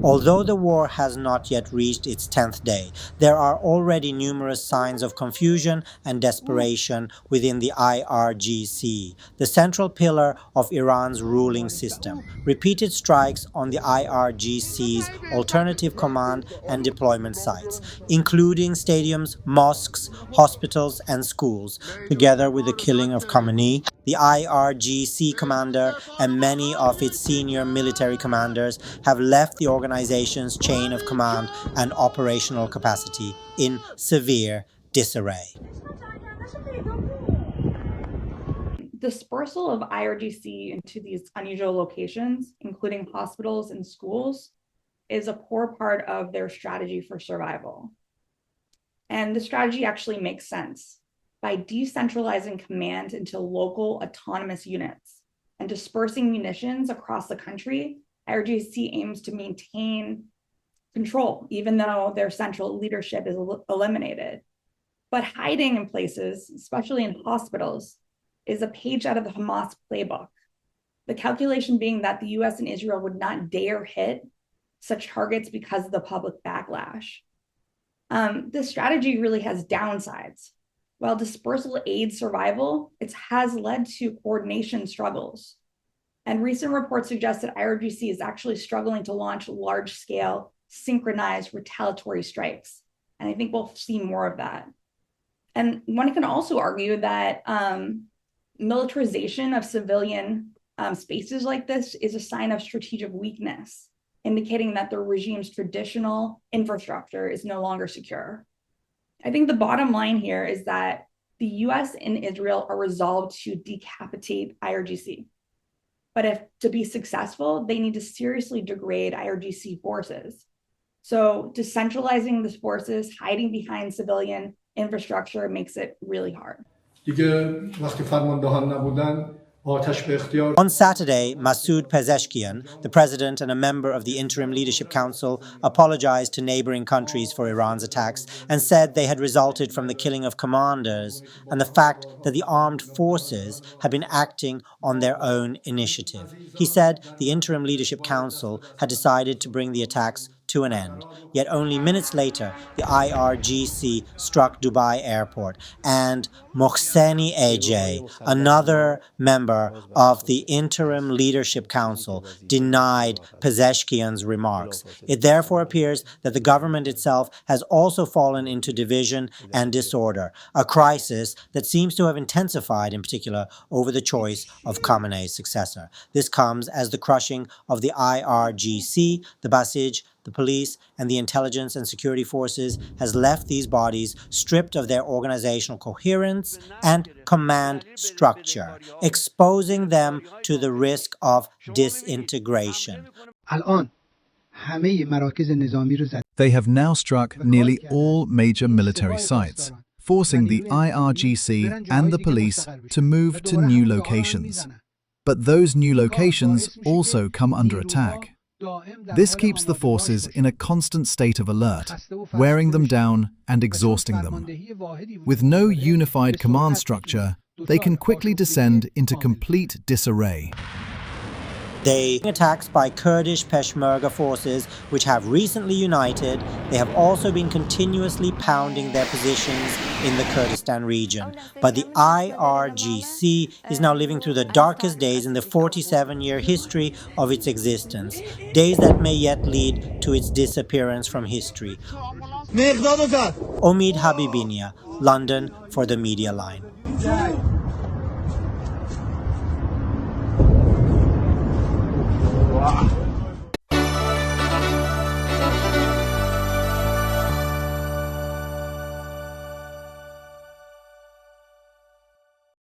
Although the war has not yet reached its 10th day, there are already numerous signs of confusion and desperation within the IRGC, the central pillar of Iran's ruling system. Repeated strikes on the IRGC's alternative command and deployment sites, including stadiums, mosques, hospitals, and schools, together with the killing of Khamenei, the IRGC commander, and many of its senior military commanders have left the organization's chain of command and operational capacity in severe disarray. Dispersal of IRGC into these unusual locations, including hospitals and schools, is a core part of their strategy for survival. And the strategy actually makes sense. By decentralizing command into local autonomous units and dispersing munitions across the country, IRGC aims to maintain control, even though their central leadership is eliminated. But hiding in places, especially in hospitals, is a page out of the Hamas playbook. The calculation being that the US and Israel would not dare hit such targets because of the public backlash. This strategy really has downsides. While dispersal aids survival, it has led to coordination struggles. And recent reports suggest that IRGC is actually struggling to launch large-scale, synchronized retaliatory strikes. And I think we'll see more of that. And one can also argue that militarization of civilian spaces like this is a sign of strategic weakness, indicating that the regime's traditional infrastructure is no longer secure. I think the bottom line here is that the US and Israel are resolved to decapitate IRGC. But if to be successful, they need to seriously degrade IRGC forces. So decentralizing the forces, hiding behind civilian infrastructure makes it really hard. On Saturday, Masoud Pezeshkian, the president and a member of the Interim Leadership Council, apologized to neighboring countries for Iran's attacks and said they had resulted from the killing of commanders and the fact that the armed forces had been acting on their own initiative. He said the Interim Leadership Council had decided to bring the attacks to an end. Yet only minutes later, the IRGC struck Dubai airport, and Mohseni AJ, another member of the Interim Leadership Council, denied Pezeshkian's remarks. It therefore appears that the government itself has also fallen into division and disorder, a crisis that seems to have intensified in particular over the choice of Khamenei's successor. This comes as the crushing of the IRGC, the Basij, the police, and the intelligence and security forces has left these bodies stripped of their organizational coherence and command structure, exposing them to the risk of disintegration. They have now struck nearly all major military sites, forcing the IRGC and the police to move to new locations. But those new locations also come under attack. This keeps the forces in a constant state of alert, wearing them down and exhausting them. With no unified command structure, they can quickly descend into complete disarray. Attacks by Kurdish Peshmerga forces, which have recently united, they have also been continuously pounding their positions in the Kurdistan region. But the IRGC is now living through the darkest days in the 47-year history of its existence, days that may yet lead to its disappearance from history. Omid Habibinia, London, for the Media Line.